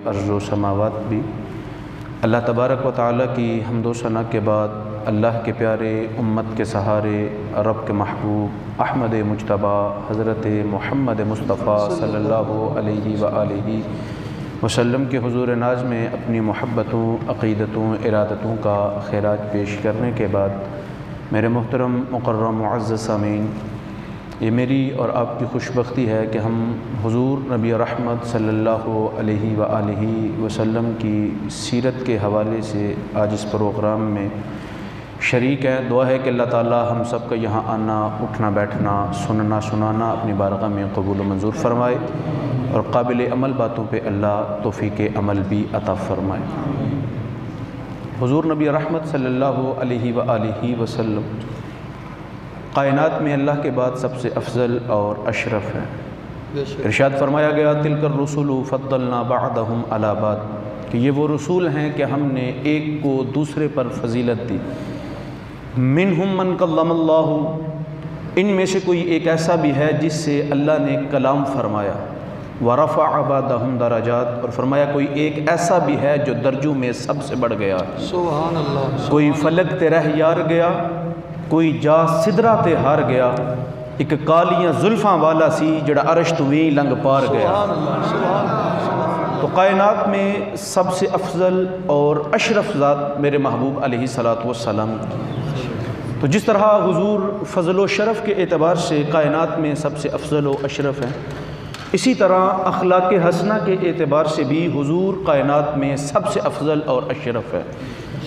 ارض و سماوات بھی۔ اللہ تبارک و تعالیٰ کی حمد و ثنا کے بعد اللہ کے پیارے، امت کے سہارے، رب کے محبوب احمد مجتبیٰ حضرت محمد مصطفیٰ صلی اللہ علیہ وآلہ وسلم کے حضور ناز میں اپنی محبتوں، عقیدتوں، ارادتوں کا خیرات پیش کرنے کے بعد میرے محترم مکرم معزز سامعین، یہ میری اور آپ کی خوش بختی ہے کہ ہم حضور نبی رحمت صلی اللہ علیہ وآلہ وسلم کی سیرت کے حوالے سے آج اس پروگرام میں شریک ہیں۔ دعا ہے کہ اللہ تعالی ہم سب کا یہاں آنا، اٹھنا، بیٹھنا، سننا، سنانا اپنی بارگاہ میں قبول و منظور فرمائے، اور قابل عمل باتوں پہ اللہ توفیق عمل بھی عطا فرمائے۔ حضور نبی رحمت صلی اللہ علیہ وآلہ وسلم کائنات میں اللہ کے بعد سب سے افضل اور اشرف ہیں۔ ارشاد فرمایا گیا تلک الرسل فضلنا بعضهم علی بعض، کہ یہ وہ رسول ہیں کہ ہم نے ایک کو دوسرے پر فضیلت دی۔ منہم من کلم اللہ، ان میں سے کوئی ایک ایسا بھی ہے جس سے اللہ نے کلام فرمایا۔ ورفع بعضهم درجات، اور فرمایا کوئی ایک ایسا بھی ہے جو درجوں میں سب سے بڑھ گیا۔ سبحان اللہ۔ کوئی فلک تے رہ یار گیا، کوئی جا سدرہ تے ہار گیا، ایک کالیاں زلفاں والا سی جڑا عرش تو ویں لنگ پار گیا۔ سبحان اللہ، سبحان اللہ۔ تو کائنات میں سب سے افضل اور اشرف ذات میرے محبوب علیہ الصلوۃ والسلام۔ تو جس طرح حضور فضل و شرف کے اعتبار سے کائنات میں سب سے افضل و اشرف ہیں، اسی طرح اخلاق حسنہ کے اعتبار سے بھی حضور کائنات میں سب سے افضل اور اشرف ہے۔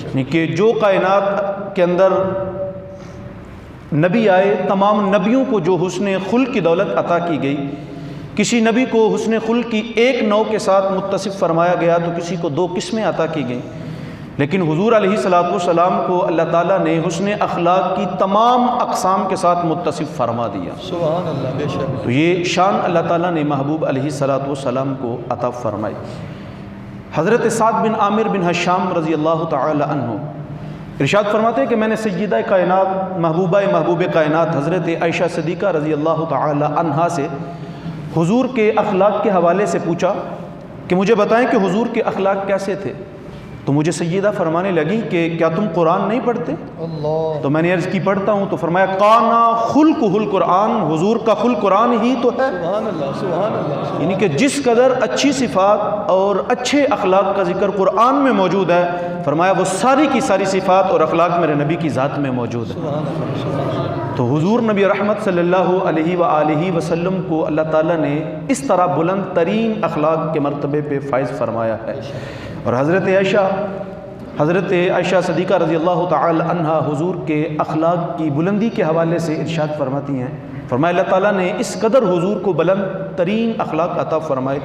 یعنی کہ جو کائنات کے اندر نبی آئے، تمام نبیوں کو جو حسن خلق کی دولت عطا کی گئی، کسی نبی کو حسن خلق کی ایک نوع کے ساتھ متصف فرمایا گیا تو کسی کو 2 قسمیں عطا کی گئیں، لیکن حضور علیہ الصلوۃ والسلام کو اللہ تعالیٰ نے حسن اخلاق کی تمام اقسام کے ساتھ متصف فرما دیا۔ سبحان اللہ، بے شک۔ تو یہ شان اللہ تعالیٰ نے محبوب علیہ الصلوۃ والسلام کو عطا فرمائی۔ حضرت سعد بن عامر بن ہشام رضی اللہ تعالی عنہ ارشاد فرماتے ہیں کہ میں نے سیدہ کائنات، محبوب کائنات حضرت عائشہ صدیقہ رضی اللہ تعالی عنہا سے حضور کے اخلاق کے حوالے سے پوچھا کہ مجھے بتائیں کہ حضور کے اخلاق کیسے تھے، تو مجھے سیدہ فرمانے لگی کہ کیا تم قرآن نہیں پڑھتے؟ اللہ۔ تو میں نے عرض کی پڑھتا ہوں، تو فرمایا کانا خلقہ القرآن، حضور کا خلق قرآن ہی تو ہے۔ سبحان اللہ، سبحان اللہ۔ یعنی کہ جس قدر اچھی صفات اور اچھے اخلاق کا ذکر قرآن میں موجود ہے، فرمایا وہ ساری کی ساری صفات اور اخلاق میرے نبی کی ذات میں موجود ہے۔ سبحان اللہ، سبحان اللہ۔ تو حضور نبی رحمت صلی اللہ علیہ وآلہ وسلم کو اللہ تعالیٰ نے اس طرح بلند ترین اخلاق کے مرتبے پہ فائز فرمایا ہے۔ اور حضرت عائشہ صدیقہ رضی اللہ تعالی عنہا حضور کے اخلاق کی بلندی کے حوالے سے ارشاد فرماتی ہیں، فرمایا اللہ تعالیٰ نے اس قدر حضور کو بلند ترین اخلاق عطا فرمائے،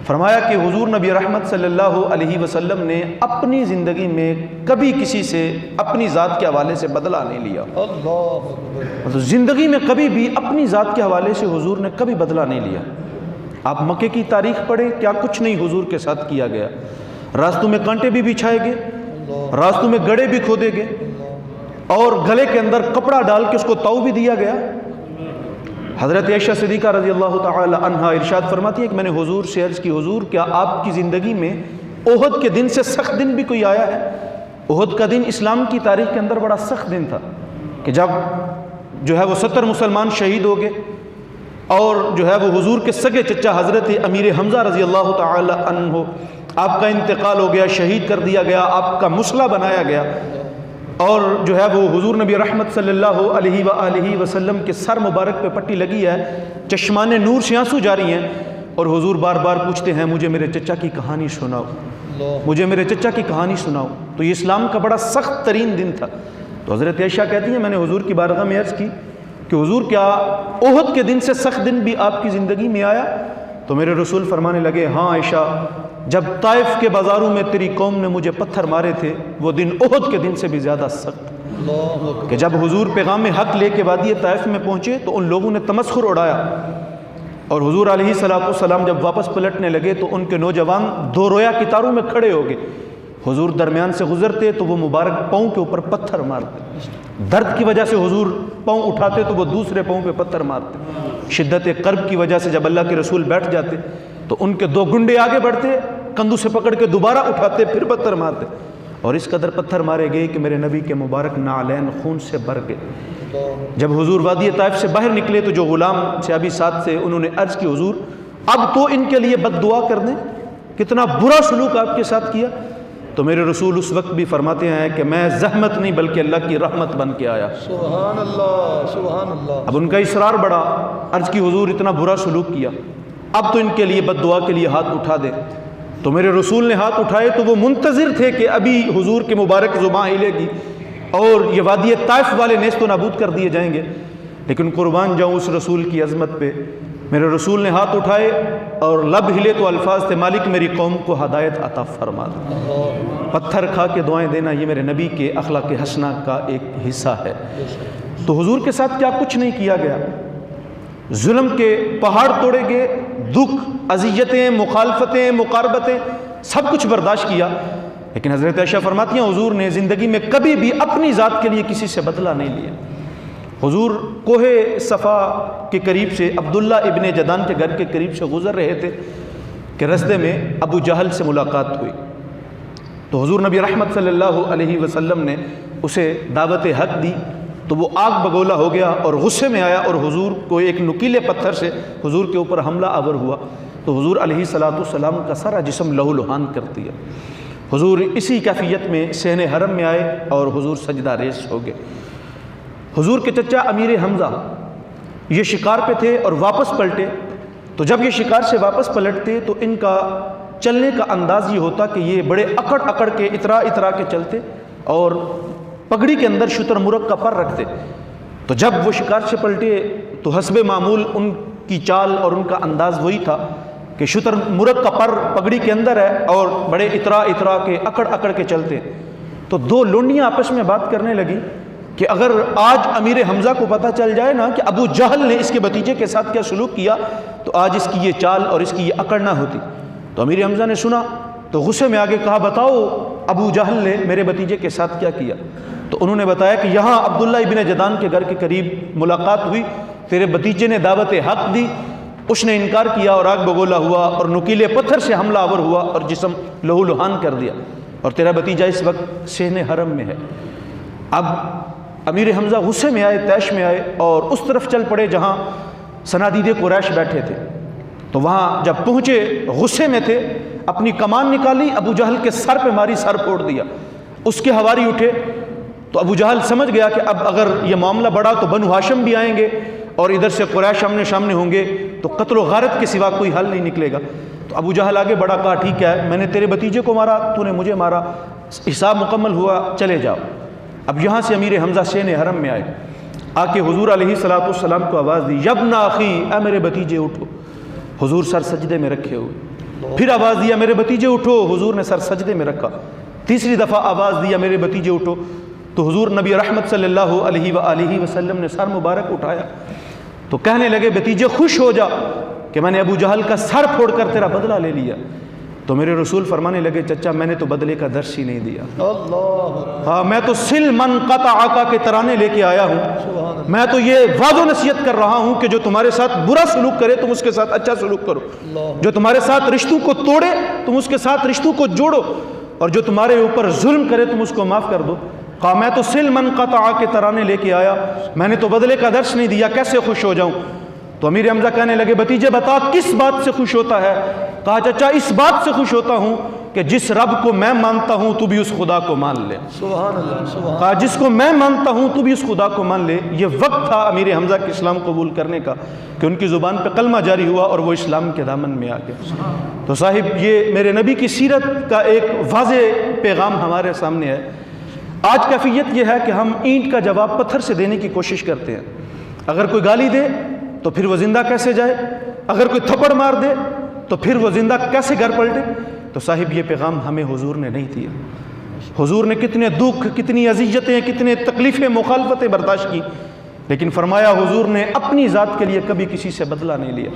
فرمایا کہ حضور نبی رحمت صلی اللہ علیہ وسلم نے اپنی زندگی میں کبھی کسی سے اپنی ذات کے حوالے سے بدلہ نہیں لیا۔ اللہ اکبر۔ مطلب زندگی میں کبھی بھی اپنی ذات کے حوالے سے حضور نے کبھی بدلہ نہیں لیا۔ آپ مکے کی تاریخ پڑھیں، کیا کچھ نہیں حضور کے ساتھ کیا گیا۔ راستوں میں کانٹے بھی بچھائے گئے، راستوں میں گڑھے بھی کھودے گئے، اور گلے کے اندر کپڑا ڈال کے اس کو تاؤ بھی دیا گیا۔ حضرت عائشہ صدیقہ رضی اللہ تعالی عنہا ارشاد فرماتی ہے کہ میں نے حضور سے عرض کی، حضور کیا آپ کی زندگی میں احد کے دن سے سخت دن بھی کوئی آیا ہے؟ احد کا دن اسلام کی تاریخ کے اندر بڑا سخت دن تھا کہ جب جو ہے وہ 70 مسلمان شہید ہو گئے، اور جو ہے وہ حضور کے سگے چچا حضرت امیر حمزہ رضی اللہ تعالی عنہ، آپ کا انتقال ہو گیا، شہید کر دیا گیا، آپ کا مسلح بنایا گیا، اور جو ہے وہ حضور نبی رحمت صلی اللہ علیہ وآلہ وسلم کے سر مبارک پہ پٹی لگی ہے، چشمان نور سے آنسو جاری ہیں، اور حضور بار بار پوچھتے ہیں مجھے میرے چچا کی کہانی سناؤ، مجھے میرے چچا کی کہانی سناؤ۔ تو یہ اسلام کا بڑا سخت ترین دن تھا۔ تو حضرت عائشہ کہتی ہیں میں نے حضور کی بارگاہ میں عرض کی کہ حضور کیا احد کے دن سے سخت دن بھی آپ کی زندگی میں آیا؟ تو میرے رسول فرمانے لگے ہاں عائشہ، جب طائف کے بازاروں میں تیری قوم نے مجھے پتھر مارے تھے وہ دن احد کے دن سے بھی زیادہ سخت، کہ جب حضور پیغام حق لے کے وادی طائف میں پہنچے تو ان لوگوں نے تمسخر اڑایا، اور حضور علیہ الصلوۃ والسلام جب واپس پلٹنے لگے تو ان کے نوجوان 2 رویا کتاروں میں کھڑے ہو گئے۔ حضور درمیان سے گزرتے تو وہ مبارک پاؤں کے اوپر پتھر مارتے، درد کی وجہ سے حضور پاؤں اٹھاتے تو وہ دوسرے پاؤں پہ پتھر مارتے، شدت کرب کی وجہ سے جب اللہ کے رسول بیٹھ جاتے تو ان کے 2 گنڈے آگے بڑھتے کندھوں سے پکڑ کے دوبارہ اٹھاتے، پھر پتھر مارتے، اور اس قدر پتھر مارے گئے کہ میرے نبی کے مبارک نعلین خون سے بھر گئے۔ جب حضور وادی طائف سے باہر نکلے تو جو غلام صحابی ساتھ تھے انہوں نے عرض کی حضور اب تو ان کے لیے بد دعا کر دیں، کتنا برا سلوک آپ کے ساتھ کیا۔ تو میرے رسول اس وقت بھی فرماتے ہیں کہ میں زحمت نہیں بلکہ اللہ کی رحمت بن کے آیا۔ سبحان اللہ، سبحان اللہ۔ اب ان کا اصرار بڑا، عرض کی حضور اتنا برا سلوک کیا، اب تو ان کے لیے بد دعا کے لیے ہاتھ اٹھا دیں۔ تو میرے رسول نے ہاتھ اٹھائے تو وہ منتظر تھے کہ ابھی حضور کے مبارک زباں ہلے گی اور یہ وادی طائف والے نیست و نابود کر دیے جائیں گے، لیکن قربان جاؤں اس رسول کی عظمت پہ۔ میرے رسول نے ہاتھ اٹھائے اور لب ہلے تو الفاظ تھے مالک میری قوم کو ہدایت عطا فرما دے۔ پتھر کھا کے دعائیں دینا یہ میرے نبی کے اخلاق حسنہ کا ایک حصہ ہے۔ تو حضور کے ساتھ کیا کچھ نہیں کیا گیا، ظلم کے پہاڑ توڑے گئے، دکھ، اذیتیں، مخالفتیں، مقاربتیں، سب کچھ برداشت کیا، لیکن حضرت عائشہ فرماتی ہیں حضور نے زندگی میں کبھی بھی اپنی ذات کے لیے کسی سے بدلہ نہیں لیا۔ حضور کوہ صفا کے قریب سے عبداللہ ابن جدان کے گھر کے قریب سے گزر رہے تھے کہ رستے میں ابو جہل سے ملاقات ہوئی، تو حضور نبی رحمت صلی اللہ علیہ وسلم نے اسے دعوت حق دی، تو وہ آگ بگولا ہو گیا اور غصے میں آیا اور حضور کو ایک نکیلے پتھر سے حضور کے اوپر حملہ آور ہوا، تو حضور علیہ السلام کا سارا جسم لہو لہان کر دیا۔ حضور اسی کیفیت میں صحن حرم میں آئے اور حضور سجدہ ریز ہو گئے۔ حضور کے چچا امیر حمزہ یہ شکار پہ تھے اور واپس پلٹے، تو جب یہ شکار سے واپس پلٹتے تو ان کا چلنے کا انداز یہ ہوتا کہ یہ بڑے اکڑ اکڑ کے اترا کے چلتے اور پگڑی کے اندر شتر مرغ کا پر رکھتے۔ تو جب وہ شکار سے پلٹے تو حسب معمول ان کی چال اور ان کا انداز وہی تھا کہ شتر مرغ کا پر پگڑی کے اندر ہے اور بڑے اترا کے اکڑ اکڑ کے چلتے۔ تو دو لونڈیاں آپس میں بات کرنے لگی کہ اگر آج امیر حمزہ کو پتہ چل جائے نا کہ ابو جہل نے اس کے بھتیجے کے ساتھ کیا سلوک کیا تو آج اس کی یہ چال اور اس کی یہ اکڑ نہ ہوتی۔ تو امیر حمزہ نے سنا تو غصے میں آگے کہا بتاؤ ابو جہل نے میرے بھتیجے کے ساتھ کیا کیا؟ تو انہوں نے بتایا کہ یہاں عبداللہ ابن جدان کے گھر کے قریب ملاقات ہوئی، تیرے بھتیجے نے دعوت حق دی، اس نے انکار کیا اور آگ بگولا ہوا اور نکیلے پتھر سے حملہ آور ہوا اور جسم لہو لہان کر دیا، اور تیرا بھتیجا اس وقت صحن حرم میں ہے۔ اب امیر حمزہ غصے میں آئے، طیش میں آئے اور اس طرف چل پڑے جہاں صنادید قریش بیٹھے تھے۔ تو وہاں جب پہنچے غصے میں تھے، اپنی کمان نکالی، ابو جہل کے سر پہ ماری، سر پھوڑ دیا۔ اس کے ہواری اٹھے تو ابو جہل سمجھ گیا کہ اب اگر یہ معاملہ بڑھا تو بنو ہاشم بھی آئیں گے اور ادھر سے قریش آمنے سامنے ہوں گے، تو قتل و غارت کے سوا کوئی حل نہیں نکلے گا۔ تو ابو جہل آگے بڑھا، کہا ٹھیک ہے میں نے تیرے بھتیجے کو مارا، تو نے مجھے مارا، حساب مکمل ہوا، چلے جاؤ۔ اب یہاں سے امیر حمزہ صحن حرم میں آئے، آ کے حضور علیہ السلام کو آواز دی یبن اخی، اے میرے بھتیجے اٹھو۔ حضور سر سجدے میں رکھے ہوئے، پھر آواز دیا میرے بھتیجے اٹھو، حضور نے سر سجدے میں رکھا، تیسری دفعہ آواز دیا میرے بھتیجے اٹھو، تو حضور نبی رحمت صلی اللہ علیہ وآلہ وسلم نے سر مبارک اٹھایا، تو کہنے لگے بھتیجے خوش ہو جا کہ میں نے ابو جہل کا سر پھوڑ کر تیرا بدلہ لے لیا۔ تو میرے رسول فرمانے لگے چچا میں نے تو بدلے کا درس ہی نہیں دیا، ہاں میں تو سل من قطع آقا کے ترانے لے کے آیا ہوں، میں تو یہ وعظ و نصیحت کر رہا ہوں کہ جو تمہارے ساتھ برا سلوک کرے تم اس کے ساتھ اچھا سلوک کرو، جو تمہارے ساتھ رشتوں کو توڑے تم اس کے ساتھ رشتوں کو جوڑو، اور جو تمہارے اوپر ظلم کرے تم اس کو معاف کر دو۔ کہا میں تو سل من قطع کے ترانے لے کے آیا، میں نے تو بدلے کا درس نہیں دیا، کیسے خوش ہو جاؤں؟ تو امیر حمزہ کہنے لگے بھتیجے بتا کس بات سے خوش ہوتا ہے؟ کہا چچا اس بات سے خوش ہوتا ہوں کہ جس رب کو میں مانتا ہوں تو بھی اس خدا کو مان لے۔ سبحان اللہ، سبحان۔ کہا جس کو میں مانتا ہوں تو بھی اس خدا کو مان لے۔ یہ وقت تھا امیر حمزہ کے اسلام قبول کرنے کا کہ ان کی زبان پہ کلمہ جاری ہوا اور وہ اسلام کے دامن میں آ گئے۔ تو صاحب یہ میرے نبی کی سیرت کا ایک واضح پیغام ہمارے سامنے ہے۔ آج کیفیت یہ ہے کہ ہم اینٹ کا جواب پتھر سے دینے کی کوشش کرتے ہیں، اگر کوئی گالی دے تو پھر وہ زندہ کیسے جائے، اگر کوئی تھپڑ مار دے تو پھر وہ زندہ کیسے گھر پلٹے؟ تو صاحب یہ پیغام ہمیں حضور نے نہیں دیا۔ حضور نے کتنے دکھ، کتنی اذیتیں، کتنے تکلیفیں، مخالفتیں برداشت کی، لیکن فرمایا حضور نے اپنی ذات کے لیے کبھی کسی سے بدلہ نہیں لیا۔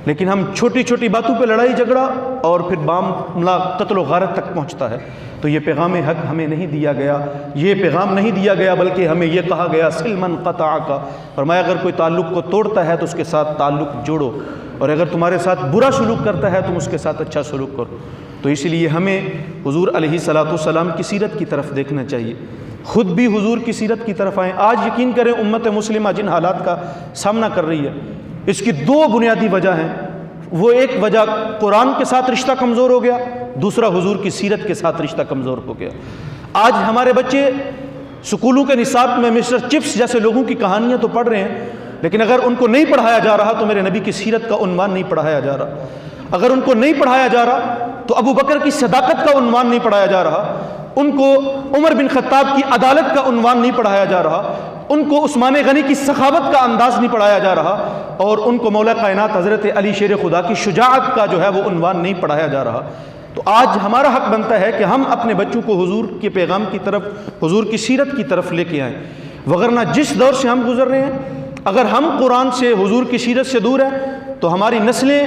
لیکن ہم چھوٹی چھوٹی باتوں پہ لڑائی جھگڑا اور پھر معاملہ قتل و غارت تک پہنچتا ہے۔ تو یہ پیغام حق ہمیں نہیں دیا گیا، یہ پیغام نہیں دیا گیا، بلکہ ہمیں یہ کہا گیا سل من قطع کا، فرمایا اگر کوئی تعلق کو توڑتا ہے تو اس کے ساتھ تعلق جوڑو، اور اگر تمہارے ساتھ برا سلوک کرتا ہے تم اس کے ساتھ اچھا سلوک کرو۔ تو اس لیے ہمیں حضور علیہ الصلوۃ والسلام کی سیرت کی طرف دیکھنا چاہیے، خود بھی حضور کی سیرت کی طرف آئیں۔ آج یقین کریں امت مسلمہ جن حالات کا سامنا کر رہی ہے، اس کی دو بنیادی وجہ ہیں۔ وہ ایک وجہ قرآن کے ساتھ رشتہ کمزور ہو گیا، دوسرا حضور کی سیرت کے ساتھ رشتہ کمزور ہو گیا۔ آج ہمارے بچے سکولوں کے نصاب میں مسٹر چپس جیسے لوگوں کی کہانیاں تو پڑھ رہے ہیں، لیکن اگر ان کو نہیں پڑھایا جا رہا تو میرے نبی کی سیرت کا عنوان نہیں پڑھایا جا رہا۔ اگر ان کو نہیں پڑھایا جا رہا تو ابو بکر کی صداقت کا عنوان نہیں پڑھایا جا رہا، ان کو عمر بن خطاب کی عدالت کا عنوان نہیں پڑھایا جا رہا، ان کو عثمان غنی کی سخاوت کا انداز نہیں پڑھایا جا رہا، اور ان کو مولا کائنات حضرت علی شیر خدا کی شجاعت کا جو ہے وہ عنوان نہیں پڑھایا جا رہا۔ تو آج ہمارا حق بنتا ہے کہ ہم اپنے بچوں کو حضور کے پیغام کی طرف، حضور کی سیرت کی طرف لے کے آئیں، وگرنہ جس دور سے ہم گزر رہے ہیں، اگر ہم قرآن سے، حضور کی سیرت سے دور ہیں تو ہماری نسلیں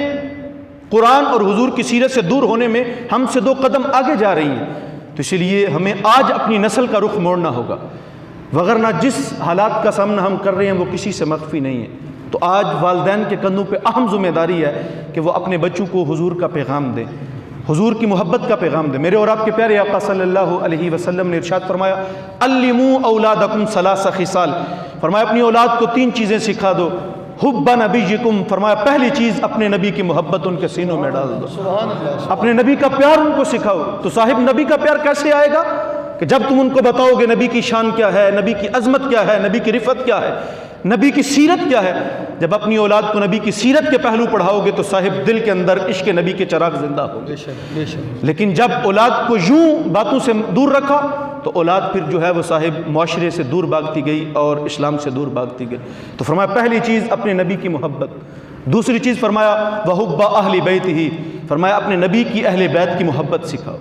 قرآن اور حضور کی سیرت سے دور ہونے میں ہم سے 2 قدم آگے جا رہی ہیں۔ تو اس لیے ہمیں آج اپنی نسل کا رخ موڑنا ہوگا، وگرنہ جس حالات کا سامنا ہم کر رہے ہیں وہ کسی سے مخفی نہیں ہے۔ تو آج والدین کے کندھوں پہ اہم ذمہ داری ہے کہ وہ اپنے بچوں کو حضور کا پیغام دیں، حضور کی محبت کا پیغام دیں۔ میرے اور آپ کے پیارے آقا صلی اللہ علیہ وسلم نے ارشاد فرمایا، علموا اولادکم 3 خصال، فرمایا اپنی اولاد کو 3 چیزیں سکھا دو۔ حب نبیکم، فرمایا پہلی چیز اپنے نبی کی محبت ان کے سینوں میں ڈال دو، سبحان اللہ، اپنے نبی کا پیار ان کو سکھاؤ۔ تو صاحب نبی کا پیار کیسے آئے گا؟ کہ جب تم ان کو بتاؤ گے نبی کی شان کیا ہے، نبی کی عظمت کیا ہے، نبی کی رفعت کیا ہے، نبی کی سیرت کیا ہے۔ جب اپنی اولاد کو نبی کی سیرت کے پہلو پڑھاؤ گے تو صاحب دل کے اندر عشق نبی کے چراغ زندہ ہو گے۔ بے شک بے شک، لیکن جب اولاد کو یوں باتوں سے دور رکھا تو اولاد پھر جو ہے وہ صاحب معاشرے سے دور بھاگتی گئی اور اسلام سے دور بھاگتی گئی۔ تو فرمایا پہلی چیز اپنے نبی کی محبت، دوسری چیز فرمایا وحب اہل بیتہ، فرمایا اپنے نبی کی اہل بیت کی محبت سکھاؤ،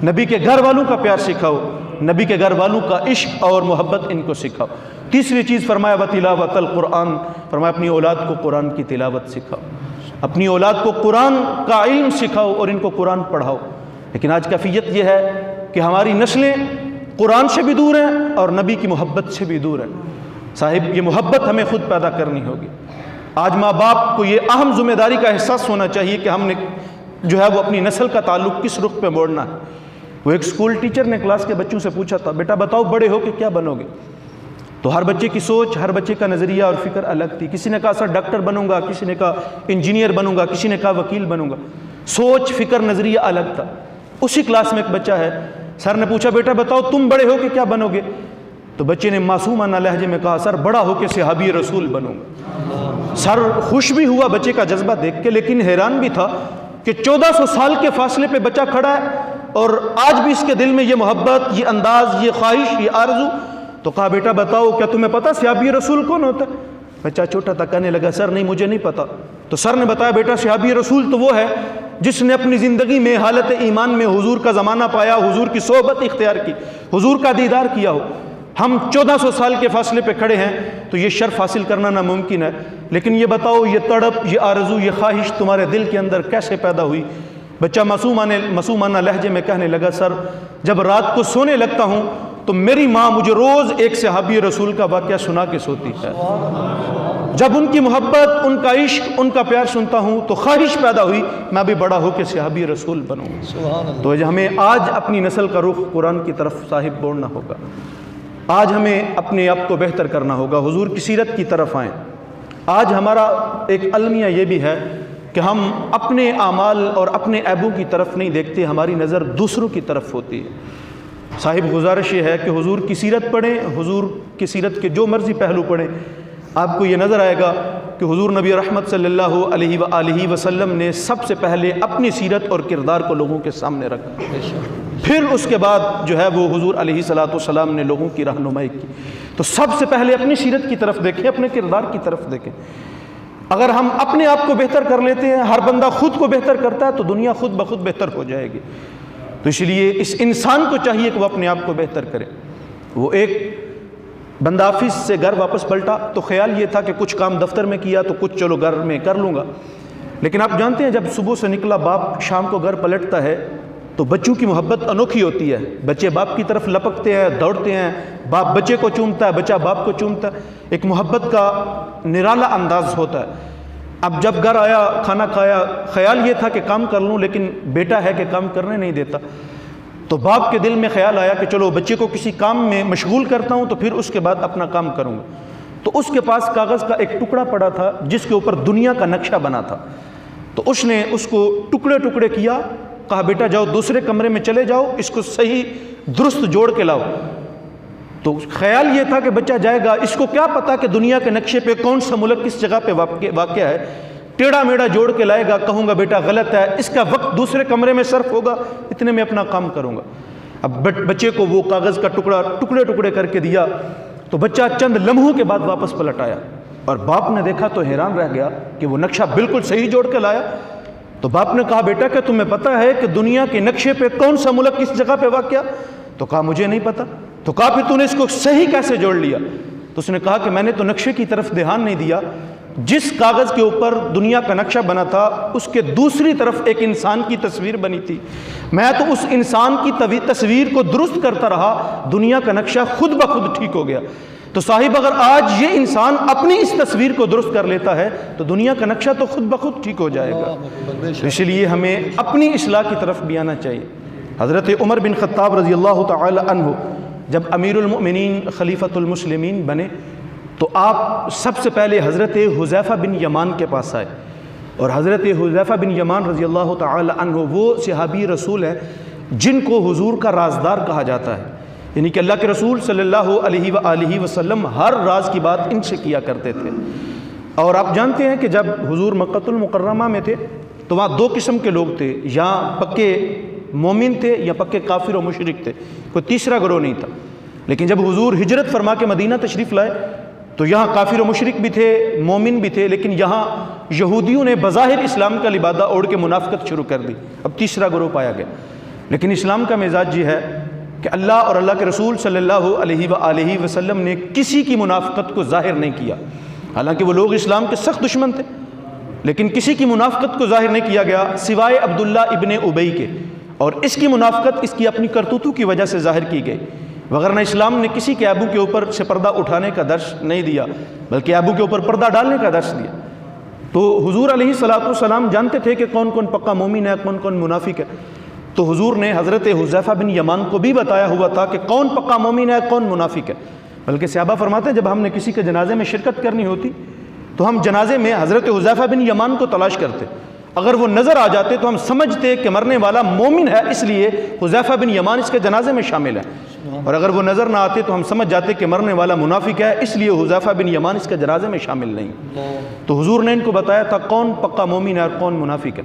نبی کے گھر والوں کا پیار سکھاؤ، نبی کے گھر والوں کا عشق اور محبت ان کو سکھاؤ۔ تیسری چیز فرمایا وتلاوت القرآن، فرمایا اپنی اولاد کو قرآن کی تلاوت سکھاؤ، اپنی اولاد کو قرآن کا علم سکھاؤ اور ان کو قرآن پڑھاؤ۔ لیکن آج کیفیت یہ ہے کہ ہماری نسلیں قرآن سے بھی دور ہیں اور نبی کی محبت سے بھی دور ہیں۔ صاحب یہ محبت ہمیں خود پیدا کرنی ہوگی۔ آج ماں باپ کو یہ اہم ذمہ داری کا احساس ہونا چاہیے کہ ہم نے جو ہے وہ اپنی نسل کا تعلق کس رخ پہ موڑنا ہے۔ وہ ایک اسکول ٹیچر نے کلاس کے بچوں سے پوچھا تھا، بیٹا بتاؤ بڑے ہو کے کیا بنو گے؟ تو ہر بچے کی سوچ، ہر بچے کا نظریہ اور فکر الگ تھی۔ کسی نے کہا سر ڈاکٹر بنوں گا، کسی نے کہا انجینئر بنوں گا، کسی نے کہا وکیل بنوں گا۔ سوچ، فکر، نظریہ الگ تھا۔ اسی کلاس میں ایک بچہ ہے، سر نے پوچھا بیٹا بتاؤ تم بڑے ہو کے کیا بنو گے؟ تو بچے نے معصومانہ لہجے میں کہا سر بڑا ہو کے صحابی رسول بنوں گا۔ سر خوش بھی ہوا بچے کا جذبہ دیکھ کے، لیکن حیران بھی تھا کہ 1400 سال کے فاصلے پہ بچہ کھڑا ہے اور آج بھی اس کے دل میں یہ محبت، یہ انداز، یہ خواہش، یہ آرزو۔ تو کہا بیٹا بتاؤ کیا تمہیں پتا صحابی رسول کون ہوتا ہے؟ بچہ چھوٹا تھا، کہنے لگا سر نہیں مجھے نہیں پتا۔ تو سر نے بتایا بیٹا صحابی رسول تو وہ ہے جس نے اپنی زندگی میں حالت ایمان میں حضور کا زمانہ پایا، حضور کی صحبت اختیار کی، حضور کا دیدار کیا ہو۔ ہم 1400 سال کے فاصلے پہ کھڑے ہیں تو یہ شرف حاصل کرنا ناممکن ہے، لیکن یہ بتاؤ یہ تڑپ، یہ آرزو، یہ خواہش تمہارے دل کے اندر کیسے پیدا ہوئی؟ بچہ معصومانہ لہجے میں کہنے لگا سر جب رات کو سونے لگتا ہوں تو میری ماں مجھے روز ایک صحابی رسول کا واقعہ سنا کے سوتی ہے۔ جب ان کی محبت، ان کا عشق، ان کا پیار سنتا ہوں تو خواہش پیدا ہوئی میں بھی بڑا ہو کے صحابی رسول بنوں۔ سبحان اللہ، تو ہمیں آج اپنی نسل کا رخ قرآن کی طرف صاحب موڑنا ہوگا۔ آج ہمیں اپنے آپ کو بہتر کرنا ہوگا، حضور کی سیرت کی طرف آئیں۔ آج ہمارا ایک المیہ یہ بھی ہے کہ ہم اپنے اعمال اور اپنے عیبوں کی طرف نہیں دیکھتے، ہماری نظر دوسروں کی طرف ہوتی ہے۔ صاحب گزارش یہ ہے کہ حضور کی سیرت پڑھیں، حضور کی سیرت کے جو مرضی پہلو پڑھیں، آپ کو یہ نظر آئے گا کہ حضور نبی رحمت صلی اللہ علیہ وآلہ وسلم نے سب سے پہلے اپنی سیرت اور کردار کو لوگوں کے سامنے رکھا، پھر اس کے بعد جو ہے وہ حضور علیہ الصلوۃ والسلام نے لوگوں کی رہنمائی کی۔ تو سب سے پہلے اپنی سیرت کی طرف دیکھیں، اپنے کردار کی طرف دیکھیں۔ اگر ہم اپنے آپ کو بہتر کر لیتے ہیں، ہر بندہ خود کو بہتر کرتا ہے تو دنیا خود بخود بہتر ہو جائے گی۔ تو اس لیے اس انسان کو چاہیے کہ وہ اپنے آپ کو بہتر کرے۔ وہ ایک بندہ آفس سے گھر واپس پلٹا تو خیال یہ تھا کہ کچھ کام دفتر میں کیا تو کچھ چلو گھر میں کر لوں گا، لیکن آپ جانتے ہیں جب صبح سے نکلا باپ شام کو گھر پلٹتا ہے تو بچوں کی محبت انوکھی ہوتی ہے۔ بچے باپ کی طرف لپکتے ہیں، دوڑتے ہیں، باپ بچے کو چومتا ہے، بچہ باپ کو چومتا ہے، ایک محبت کا نرالا انداز ہوتا ہے۔ اب جب گھر آیا کھانا کھایا، خیال یہ تھا کہ کام کر لوں، لیکن بیٹا ہے کہ کام کرنے نہیں دیتا، تو باپ کے دل میں خیال آیا کہ چلو بچے کو کسی کام میں مشغول کرتا ہوں تو پھر اس کے بعد اپنا کام کروں گا۔ تو اس کے پاس کاغذ کا ایک ٹکڑا پڑا تھا جس کے اوپر دنیا کا نقشہ بنا تھا، تو اس نے اس کو ٹکڑے ٹکڑے کیا، کہا بیٹا جاؤ دوسرے کمرے میں چلے جاؤ، اس کو صحیح درست جوڑ کے لاؤ۔ تو خیال یہ تھا کہ بچہ جائے گا، اس کو کیا پتا کہ دنیا کے نقشے پہ کون سا ملک کس جگہ پہ واقع ہے، ٹیڑھا میڑھا جوڑ کے لائے گا، کہوں گا بیٹا غلط ہے، اس کا وقت دوسرے کمرے میں صرف ہوگا، اتنے میں اپنا کام کروں گا۔ اب بچے کو وہ کاغذ کا ٹکڑا ٹکڑے ٹکڑے کر کے دیا، تو بچہ چند لمحوں کے بعد واپس پلٹ آیا، اور باپ نے دیکھا تو حیران رہ گیا کہ وہ نقشہ بالکل صحیح جوڑ کے لایا۔ تو باپ نے کہا بیٹا کہ تمہیں پتہ ہے کہ دنیا کے نقشے پہ کون سا ملک کس جگہ پہ واقع؟ تو کہا مجھے نہیں پتہ۔ تو کہا پھر تو نے اس کو صحیح کیسے جوڑ لیا؟ تو اس نے کہا کہ میں نے تو نقشے کی طرف دھیان نہیں دیا، جس کاغذ کے اوپر دنیا کا نقشہ بنا تھا اس کے دوسری طرف ایک انسان کی تصویر بنی تھی، میں تو اس انسان کی تصویر کو درست کرتا رہا، دنیا کا نقشہ خود بخود ٹھیک ہو گیا۔ تو صاحب اگر آج یہ انسان اپنی اس تصویر کو درست کر لیتا ہے تو دنیا کا نقشہ تو خود بخود ٹھیک ہو جائے گا۔ اس لیے ہمیں اپنی اصلاح کی طرف بھی آنا چاہیے۔ حضرت عمر بن خطاب رضی اللہ تعالی عنہ جب امیر المؤمنین خلیفۃ المسلمین بنے تو آپ سب سے پہلے حضرت حذیفہ بن یمان کے پاس آئے، اور حضرت حذیفہ بن یمان رضی اللہ تعالی عنہ وہ صحابی رسول ہیں جن کو حضور کا رازدار کہا جاتا ہے، یعنی کہ اللہ کے رسول صلی اللہ علیہ وآلہ وسلم ہر راز کی بات ان سے کیا کرتے تھے۔ اور آپ جانتے ہیں کہ جب حضور مکہ المکرمہ میں تھے تو وہاں دو قسم کے لوگ تھے، یا پکے مومن تھے یا پکے کافر و مشرک تھے، کوئی تیسرا گروہ نہیں تھا۔ لیکن جب حضور ہجرت فرما کے مدینہ تشریف لائے تو یہاں کافر و مشرک بھی تھے، مومن بھی تھے، لیکن یہاں یہودیوں نے بظاہر اسلام کا لبادہ اوڑھ کے منافقت شروع کر دی، اب تیسرا گروہ پایا گیا۔ لیکن اسلام کا مزاج یہ ہے کہ اللہ اور اللہ کے رسول صلی اللہ علیہ وآلہ وسلم نے کسی کی منافقت کو ظاہر نہیں کیا، حالانکہ وہ لوگ اسلام کے سخت دشمن تھے، لیکن کسی کی منافقت کو ظاہر نہیں کیا گیا سوائے عبداللہ ابن ابی کے، اور اس کی منافقت اس کی اپنی کرتوتوں کی وجہ سے ظاہر کی گئی، وغیرہ اسلام نے کسی کے ابو کے اوپر سے پردہ اٹھانے کا درس نہیں دیا، بلکہ ابو کے اوپر پردہ ڈالنے کا درس دیا۔ تو حضور علیہ السلام جانتے تھے کہ کون کون پکا مومن ہے، کون کون منافق ہے، تو حضور نے حضرت حذیفہ بن یمان کو بھی بتایا ہوا تھا کہ کون پکا مومن ہے، کون منافق ہے۔ بلکہ صحابہ فرماتے ہیں جب ہم نے کسی کے جنازے میں شرکت کرنی ہوتی تو ہم جنازے میں حضرت حذیفہ بن یمان کو تلاش کرتے، اگر وہ نظر آ جاتے تو ہم سمجھتے کہ مرنے والا مومن ہے، اس لیے حذیفہ بن یمان اس کے جنازے میں شامل ہے، اور اگر وہ نظر نہ آتے تو ہم سمجھ جاتے کہ مرنے والا منافق ہے، اس لیے حذیفہ بن یمان اس کے جنازے میں شامل نہیں۔ تو حضور نے ان کو بتایا تھا کون پکا مومن ہے اور کون منافق ہے۔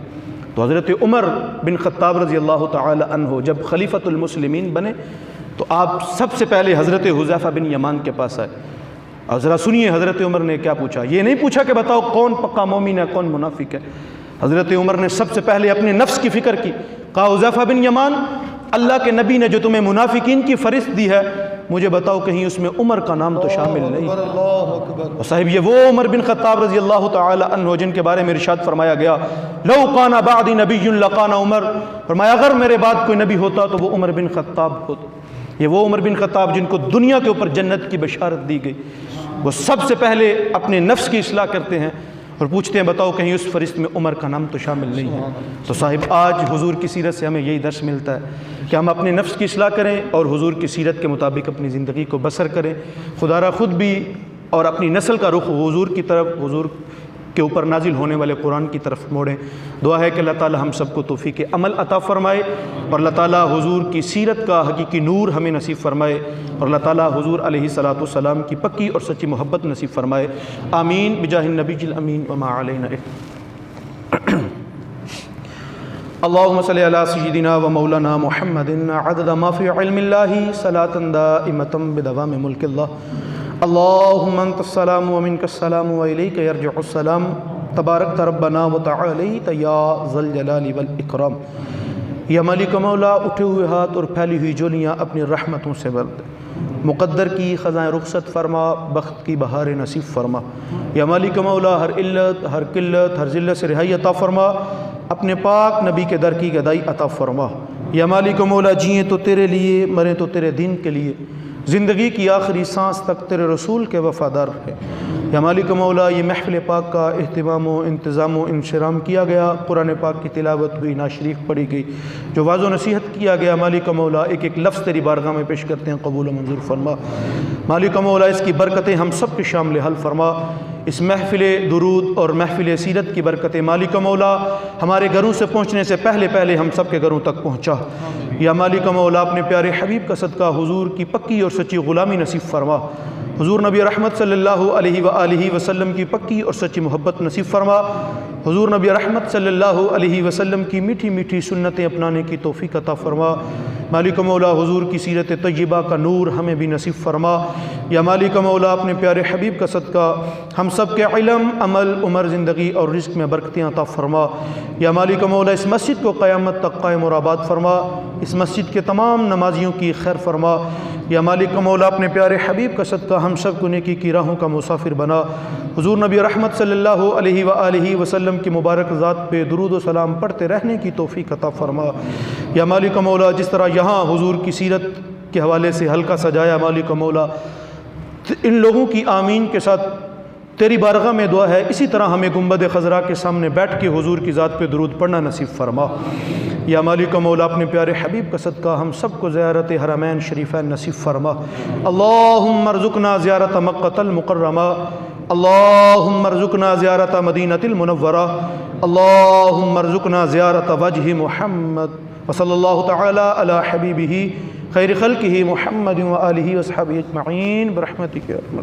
تو حضرت عمر بن خطاب رضی اللہ تعالی عنہ جب خلیفۃ المسلمین بنے تو آپ سب سے پہلے حضرت حذیفہ بن یمان کے پاس آئے، اور ذرا سنیے حضرت عمر نے کیا پوچھا۔ یہ نہیں پوچھا کہ بتاؤ کون پکا مومن ہے کون منافق ہے، حضرت عمر نے سب سے پہلے اپنے نفس کی فکر کی، کہا حذیفہ بن یمان اللہ کے نبی نے جو تمہیں منافقین کی فہرست دی ہے مجھے بتاؤ کہیں اس میں عمر کا نام تو شامل نہیں۔ اور صاحب یہ وہ عمر بن خطاب رضی اللہ تعالی عنہ جن کے بارے میں ارشاد فرمایا گیا لو کان بعدی نبی لکان عمر، فرمایا اگر میرے بعد کوئی نبی ہوتا تو وہ عمر بن خطاب ہوتا۔ یہ وہ عمر بن خطاب جن کو دنیا کے اوپر جنت کی بشارت دی گئی، وہ سب سے پہلے اپنے نفس کی اصلاح کرتے ہیں اور پوچھتے ہیں بتاؤ کہیں اس فہرست میں عمر کا نام تو شامل نہیں ہے۔ تو صاحب آج حضور کی سیرت سے ہمیں یہی درس ملتا ہے کہ ہم اپنے نفس کی اصلاح کریں اور حضور کی سیرت کے مطابق اپنی زندگی کو بسر کریں، خدا را خود بھی اور اپنی نسل کا رخ حضور کی طرف، حضور کے اوپر نازل ہونے والے قرآن کی طرف موڑیں۔ دعا ہے کہ اللہ تعالی ہم سب کو توفیق عمل عطا فرمائے، اور اللہ تعالی حضور کی سیرت کا حقیقی نور ہمیں نصیب فرمائے، اور اللہ تعالی حضور علیہ الصلوۃ والسلام کی پکی اور سچی محبت نصیب فرمائے۔ آمین بجاہ النبی الامین وما علینا۔ اللہم صلی علی سیدنا و مولانا محمد عدد ما فی علم اللہ صلاۃ دائمۃ بدوام ملک اللہ۔ اللہم انت السلام و منک السلام و الیک یرجع السلام، تبارکت ربنا و تعالیت یا ذا الجلال والاکرام۔ یا مالک مولا اٹھے ہوئے ہاتھ اور پھیلی ہوئی جولیاں اپنی رحمتوں سے بھر دے، مقدر کی خزائیں رخصت فرما، بخت کی بہار نصیب فرما۔ یا مالک مولا ہر علت، ہر قلت، ہر ذلت سے رہائی عطا فرما، اپنے پاک نبی کے در کی گدائی عطا فرما۔ یا مالک مولا جئیں تو تیرے لیے، مریں تو تیرے دین کے لیے، زندگی کی آخری سانس تک تیرے رسول کے وفادار رہے۔ یا مالک مولا یہ محفل پاک کا اہتمام و انتظام و انشرام کیا گیا، قرآن پاک کی تلاوت ہوئی، نعت شریف پڑھی گئی، جو واعظ و نصیحت کیا گیا، مالک مولا ایک ایک لفظ تیری بارگاہ میں پیش کرتے ہیں، قبول و منظور فرما۔ مالک مولا اس کی برکتیں ہم سب کے شامل حل فرما۔ اس محفل درود اور محفل سیرت کی برکتیں مالک مولا ہمارے گھروں سے پہنچنے سے پہلے ہم سب کے گھروں تک پہنچا۔ یا مالک مولا اپنے پیارے حبیب کا صدقہ حضور کی پکی اور سچی غلامی نصیب فرما۔ حضور نبی رحمت صلی اللہ علیہ وآلہ وسلم کی پکی اور سچی محبت نصیب فرما۔ حضور نبی رحمت صلی اللہ علیہ وسلم کی میٹھی میٹھی سنتیں اپنانے کی توفیق عطا فرما۔ مالک مولا حضور کی سیرت طیبہ کا نور ہمیں بھی نصیب فرما۔ یا مالک مولا اپنے پیارے حبیب کا صدقہ ہم سب کے علم، عمل، عمر، زندگی اور رزق میں برکتیں عطا فرما۔ یا مالک مولا اس مسجد کو قیامت تک قائم اور آباد فرما، اس مسجد کے تمام نمازیوں کی خیر فرما۔ یا مالک مولا اپنے پیارے حبیب کا صدقہ ہم سب کو نیکی کی راہوں کا مسافر بنا۔ حضور نبی رحمت صلی اللہ علیہ وآلہ وسلم کی مبارک ذات پہ درود و سلام پڑھتے رہنے کی توفیق عطا فرما۔ یا مالک مولا جس طرح یہاں حضور کی سیرت کے حوالے سے حلقہ سجایا، مالک مولا ان لوگوں کی آمین کے ساتھ تیری بارگاہ میں دعا ہے، اسی طرح ہمیں گنبد خضرا کے سامنے بیٹھ کے حضور کی ذات پہ درود پڑھنا نصیب فرما۔ یا مالک مولا اپنے پیارے حبیب کا صدقہ ہم سب کو زیارت حرمین شریفین نصیب فرما۔ اللہم ارزقنا زیارت مکۃ المکرمہ، اللہم ارزقنا زیارت مدینۃ المنورہ، اللہم ارزقنا زیارت وجہ محمد، وصلی اللہ تعالی علی حبیبہ خیر خلقہ محمد وآلہ وصحبہ اجمعین برحمتک یا ارحم الراحمین۔